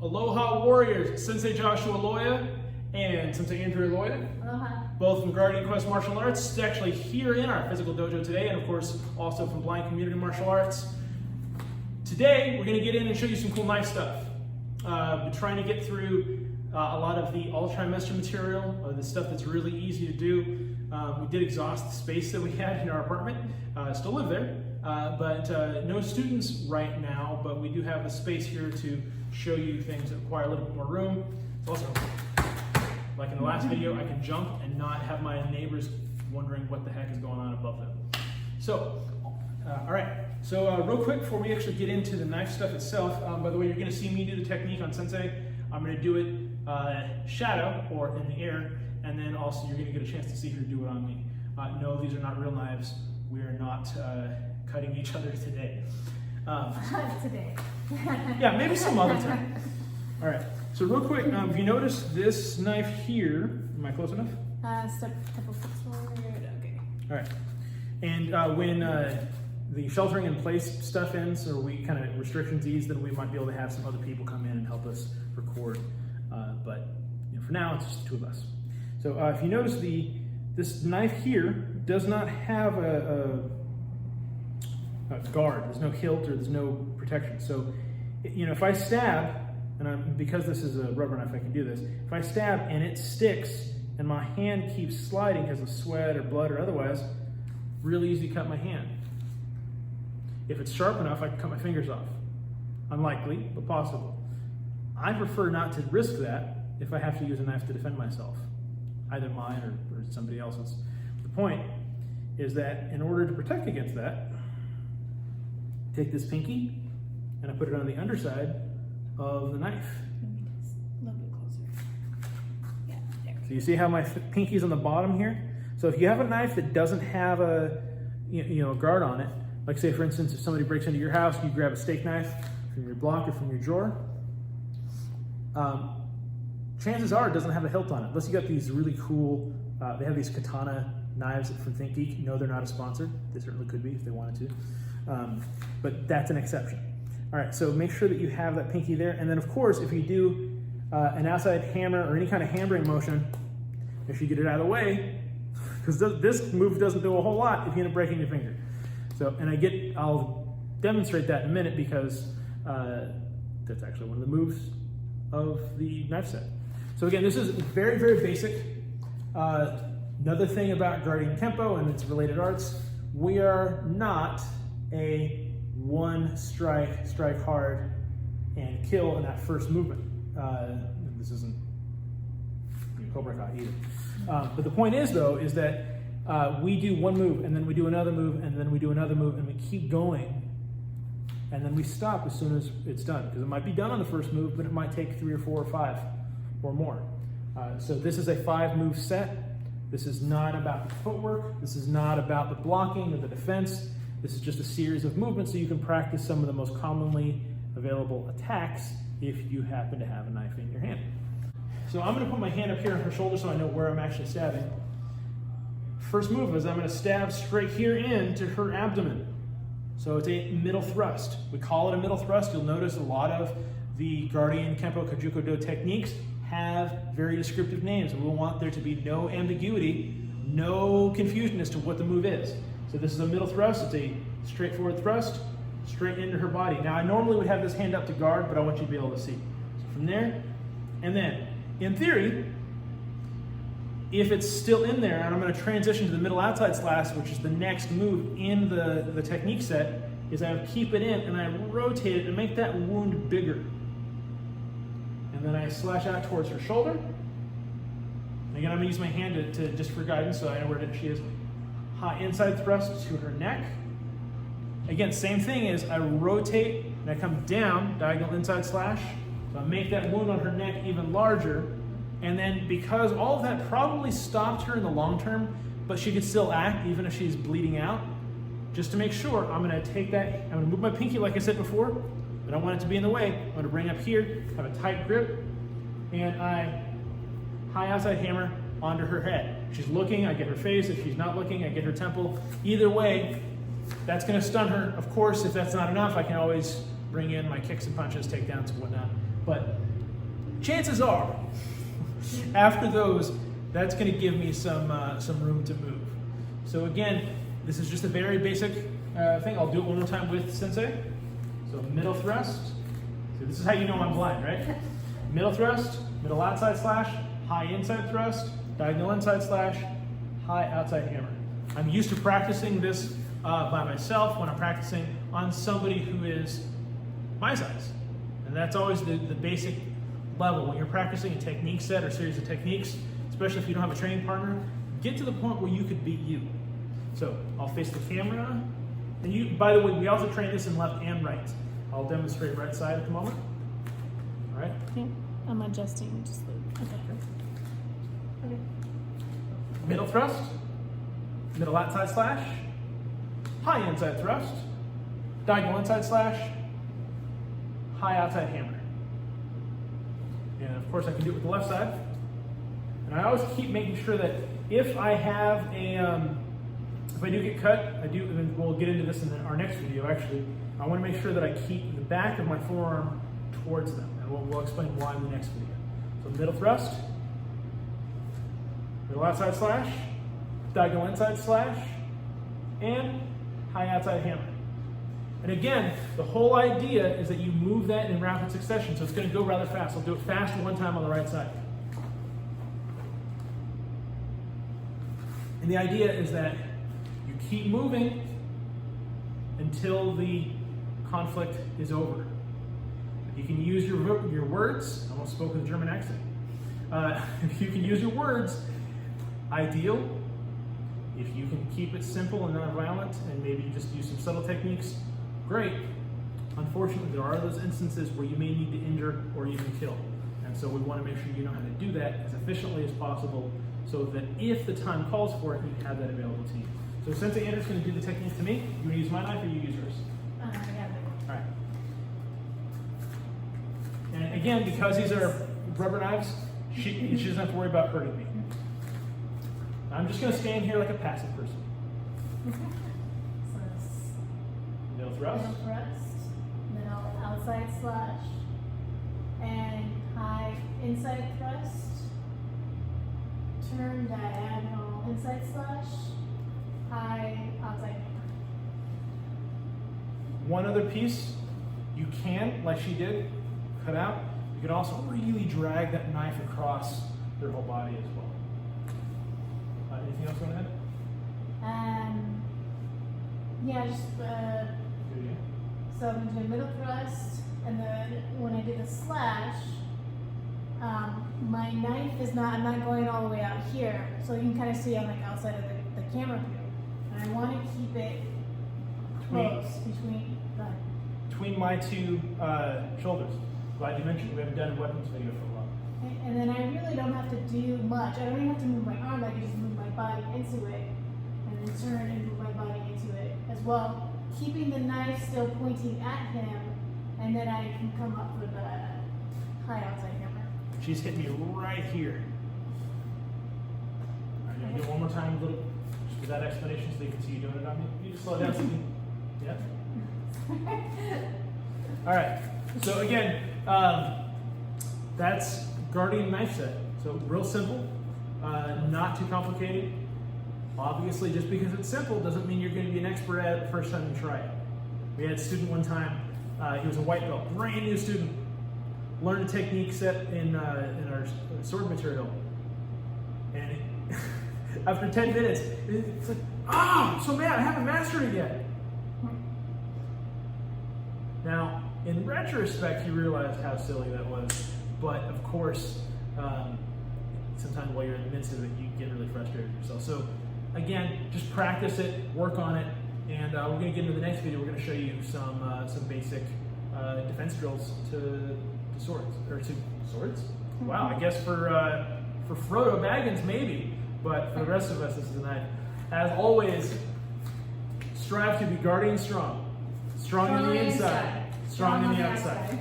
Aloha Warriors, Sensei Joshua Loya and Sensei Andrea Loya. Aloha. Both from Guardian Quest Martial Arts, actually here in our physical dojo today, and of course also from Blind Community Martial Arts. Today we're going to get in and show you some cool knife stuff. Been trying to get through a lot of the all-trimester material, the stuff that's really easy to do. We did exhaust the space that we had in our apartment. Still live there, but no students right now, but we do have the space here to show you things that require a little bit more room. It's also, like in the last video, I can jump and not have my neighbors wondering what the heck is going on above them. So, all right, so real quick before we actually get into the knife stuff itself, by the way, you're gonna see me do the technique on Sensei. I'm gonna do it shadow or in the air, and then also you're gonna get a chance to see her do it on me. No, these are not real knives. We are not cutting each other today. Today. Yeah, maybe some other time. All right, so real quick, if you notice this knife here, am I close enough? Couple steps forward, okay. All right, and when the sheltering in place stuff ends, or we kind of restrictions ease, then we might be able to have some other people come in and help us record. But you know, for now, it's just the two of us. So if you notice, this knife here does not have a guard. There's no hilt or there's no protection. So, you know, if I stab, and because this is a rubber knife, I can do this. If I stab and it sticks, and my hand keeps sliding because of sweat or blood or otherwise, really easy to cut my hand. If it's sharp enough, I can cut my fingers off. Unlikely, but possible. I prefer not to risk that if I have to use a knife to defend myself, either mine or somebody else's. The point is that in order to protect against that, take this pinky and I put it on the underside of the knife. A little bit closer. Yeah, there. So you see how my pinky's on the bottom here? So if you have a knife that doesn't have a guard on it, like say for instance, if somebody breaks into your house, you grab a steak knife from your block or from your drawer, chances are it doesn't have a hilt on it, unless you got these really cool, they have these katana knives from ThinkGeek. No, they're not a sponsor. They certainly could be if they wanted to, but that's an exception. All right, so make sure that you have that pinky there, and then of course, if you do an outside hammer or any kind of hammering motion, make sure you get it out of the way, because this move doesn't do a whole lot if you end up breaking your finger. So, and I'll demonstrate that in a minute because that's actually one of the moves of the knife set. So again, this is very, very basic. Another thing about Guardian Kempo and its related arts, we are not a one strike hard and kill in that first movement. This isn't Cobra Kai either. But the point is though, is that we do one move and then we do another move and then we do another move and we keep going. And then we stop as soon as it's done, because it might be done on the first move, but it might take 3 or 4 or 5 or more. So this is a 5-move set. This is not about the footwork. This is not about the blocking or the defense. This is just a series of movements so you can practice some of the most commonly available attacks if you happen to have a knife in your hand. So I'm gonna put my hand up here on her shoulder so I know where I'm actually stabbing. First move is I'm gonna stab straight here into her abdomen. So it's a middle thrust. We call it a middle thrust. You'll notice a lot of the Guardian Kempo Kajuko Do techniques have very descriptive names, and we'll want there to be no ambiguity, no confusion as to what the move is. So this is a middle thrust. It's a straightforward thrust straight into her body. Now I normally would have this hand up to guard, but I want you to be able to see. So from there, and then in theory, if it's still in there, and I'm going to transition to the middle outside slash, which is the next move in the technique set, is I keep it in and I rotate it and make that wound bigger. And then I slash out towards her shoulder. And again, I'm going to use my hand to just for guidance so I know where she is. High inside thrust to her neck. Again, same thing is I rotate and I come down, diagonal inside slash. So I make that wound on her neck even larger. And then because all of that probably stopped her in the long term, but she could still act even if she's bleeding out, just to make sure, I'm gonna take that, I'm gonna move my pinky like I said before, I don't want it to be in the way. I'm gonna bring up here, have a tight grip, and I high outside hammer onto her head. If she's looking, I get her face. If she's not looking, I get her temple. Either way, that's gonna stun her. Of course, if that's not enough, I can always bring in my kicks and punches, takedowns and whatnot. But chances are, after those, that's going to give me some room to move. So again, this is just a very basic thing. I'll do it one more time with Sensei. So middle thrust. So this is how you know I'm blind, right? Middle thrust, middle outside slash, high inside thrust, diagonal inside slash, high outside hammer. I'm used to practicing this by myself when I'm practicing on somebody who is my size. And that's always the basic level. When you're practicing a technique set or series of techniques, especially if you don't have a training partner, get to the point where you could beat you. So I'll face the camera. And you, by the way, we also train this in left and right. I'll demonstrate right side at the moment. All right. Okay. I'm adjusting just okay. Okay. Middle thrust, middle outside slash, high inside thrust, diagonal inside slash, high outside hammer. And of course I can do it with the left side. And I always keep making sure that if I have a, if I do get cut, and we'll get into this in our next video actually, I want to make sure that I keep the back of my forearm towards them. And we'll explain why in the next video. So middle thrust, middle outside slash, diagonal inside slash, and high outside hammer. And again, the whole idea is that you move that in rapid succession, so it's going to go rather fast. I'll do it fast one time on the right side. And the idea is that you keep moving until the conflict is over. You can use your words. I almost spoke with a German accent. You can use your words. Ideal. If you can keep it simple and non-violent and maybe just use some subtle techniques, great. Unfortunately, there are those instances where you may need to injure or even kill. And so we want to make sure you know how to do that as efficiently as possible so that if the time calls for it, you have that available to you. So Sensei Andrew's going to do the technique to me. You want to use my knife or you use yours? I got it. All right. And again, because these are rubber knives, she doesn't have to worry about hurting me. I'm just going to stand here like a passive person. So it's Middle thrust. middle thrust, middle outside slash, and high inside thrust. Turn diagonal inside slash, high outside hammer. One other piece, you can, like she did, cut out. You can also really drag that knife across their whole body as well. Anything else you want to add? Yeah, just so I'm gonna do middle thrust, and then when I do the slash, my knife is not. I'm not going all the way out here, so you can kind of see I'm like outside of the camera view, and I want to keep it close between my two shoulders. Glad you mentioned we haven't done a weapons video for a while. Okay, and then I really don't have to do much. I don't even have to move my arm. I can just move my body into it, and then turn and move my body into it as well, keeping the knife still pointing at him, and then I can come up with a high outside hammer. She's hit me right here. All right, I'm gonna do it one more time, a little, just with that explanation so they can see you doing it on me. You just slow it down so you can, yeah? All right, so again, that's Guardian knife set. So real simple, not too complicated. Obviously, just because it's simple doesn't mean you're going to be an expert at it the first time you try it. We had a student one time, he was a white belt, brand new student, learned a technique set in our sword material. And after 10 minutes, it's like, oh, I'm so mad, I haven't mastered it yet. Now, in retrospect, you realize how silly that was. But of course, sometimes while you're in the midst of it, you get really frustrated with yourself. So again, just practice it, work on it, and we're going to get into the next video. We're going to show you some basic defense drills to swords, or to swords. Wow, I guess for Frodo Baggins maybe, but for the rest of us, this is a knife. As always, strive to be Guardian strong, strong on the inside, strong on the outside.